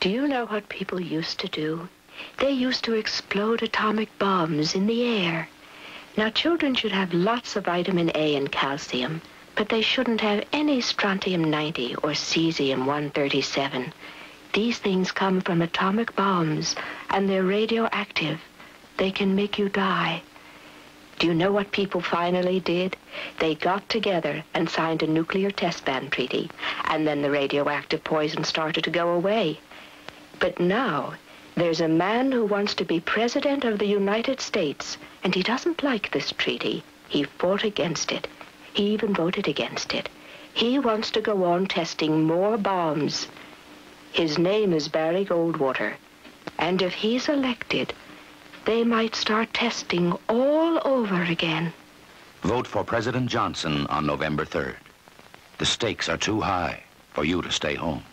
Do you know what people used to do? They used to explode atomic bombs in the air. Now, children should have lots of vitamin A and calcium, but they shouldn't have any strontium-90 or cesium-137. These things come from atomic bombs, and they're radioactive. They can make you die. Do you know what people finally did? They got together and signed a nuclear test ban treaty, and then the radioactive poison started to go away. But now, there's a man who wants to be president of the United States, and he doesn't like this treaty. He fought against it. He even voted against it. He wants to go on testing more bombs. His name is Barry Goldwater, and if he's elected, they might start testing all over again. Vote for President Johnson on November 3rd. The stakes are too high for you to stay home.